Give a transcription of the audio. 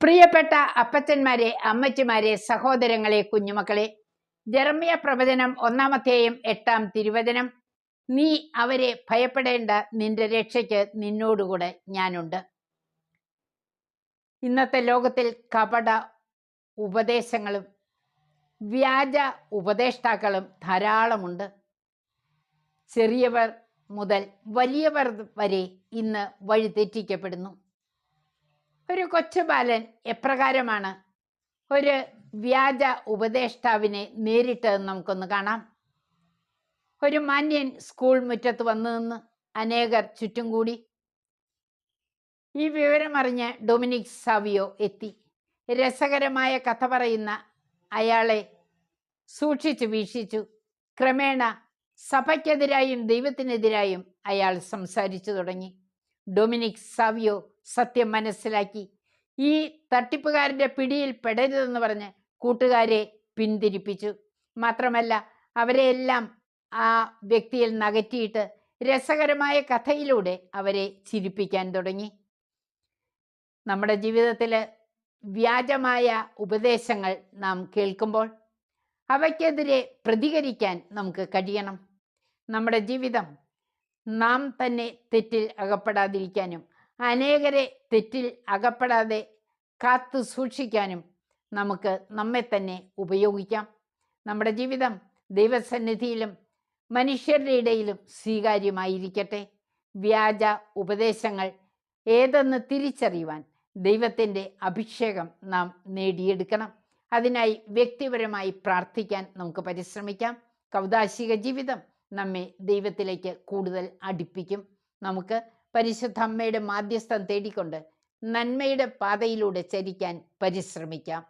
പ്രിയപ്പെട്ട അപ്പച്ചന്മാരെ, അമ്മച്ചിമാരെ, സഹോദരങ്ങളെ, കുഞ്ഞുമക്കളെ, ജെറമ്യ പ്രവചനം 1-8 തിരുവചനം. നീ അവരെ ഭയപ്പെടേണ്ട, നിന്റെ രക്ഷയ്ക്ക് നിന്നോടുകൂടെ ഞാനുണ്ട്. ഇന്നത്തെ ലോകത്തിൽ കപട ഉപദേശങ്ങളും വ്യാജ ഉപദേഷ്ടാക്കളും ധാരാളമുണ്ട്. ചെറിയവർ മുതൽ വലിയവർ വരെ ഇന്ന് വഴിതെറ്റിക്കപ്പെടുന്നു. ഒരു കൊച്ചുബാലൻ എപ്രകാരമാണ് ഒരു വ്യാജ ഉപദേഷ്ടാവിനെ നേരിട്ടതെന്ന് നമുക്കൊന്ന് കാണാം. ഒരു മാന്യൻ സ്കൂൾ മുറ്റത്ത് വന്നു നിന്ന് അനേകർ ചുറ്റും കൂടി. ഈ വിവരമറിഞ്ഞ് ഡൊമിനിക് സാവിയോ എത്തി. രസകരമായ കഥ പറയുന്ന അയാളെ സൂക്ഷിച്ചു വീക്ഷിച്ചു. ക്രമേണ സഭയ്ക്കെതിരായും ദൈവത്തിനെതിരായും അയാൾ സംസാരിച്ചു തുടങ്ങി. ഡൊമിനിക് സാവിയോ സത്യം മനസ്സിലാക്കി. ഈ തട്ടിപ്പുകാരൻ്റെ പിടിയിൽ പെടരുതെന്ന് പറഞ്ഞ് കൂട്ടുകാരെ പിന്തിരിപ്പിച്ചു. മാത്രമല്ല, അവരെയെല്ലാം ആ വ്യക്തിയിൽ നകറ്റിയിട്ട് രസകരമായ കഥയിലൂടെ അവരെ ചിരിപ്പിക്കാൻ തുടങ്ങി. നമ്മുടെ ജീവിതത്തിൽ വ്യാജമായ ഉപദേശങ്ങൾ നാം കേൾക്കുമ്പോൾ അവയ്ക്കെതിരെ പ്രതികരിക്കാൻ നമുക്ക് കഴിയണം. നമ്മുടെ ജീവിതം നാം തന്നെ തെറ്റിൽ അകപ്പെടാതിരിക്കാനും അനേകരെ തെറ്റിൽ അകപ്പെടാതെ കാത്തു സൂക്ഷിക്കാനും നമുക്ക് നമ്മെ തന്നെ ഉപയോഗിക്കാം. നമ്മുടെ ജീവിതം ദൈവസന്നിധിയിലും മനുഷ്യരുടെ ഇടയിലും സ്വീകാര്യമായിരിക്കട്ടെ. വ്യാജ ഉപദേശങ്ങൾ ഏതെന്ന് തിരിച്ചറിയുവാൻ ദൈവത്തിൻ്റെ അഭിഷേകം നാം നേടിയെടുക്കണം. അതിനായി വ്യക്തിപരമായി പ്രാർത്ഥിക്കാൻ നമുക്ക് പരിശ്രമിക്കാം. കൗദാശിക ജീവിതം നമ്മെ ദൈവത്തിലേക്ക് കൂടുതൽ അടുപ്പിക്കും. നമുക്ക് പരിശുദ്ധ അമ്മയുടെ മാധ്യസ്ഥം തേടിക്കൊണ്ട് നന്മയുടെ പാതയിലൂടെ ചരിക്കാൻ പരിശ്രമിക്കാം.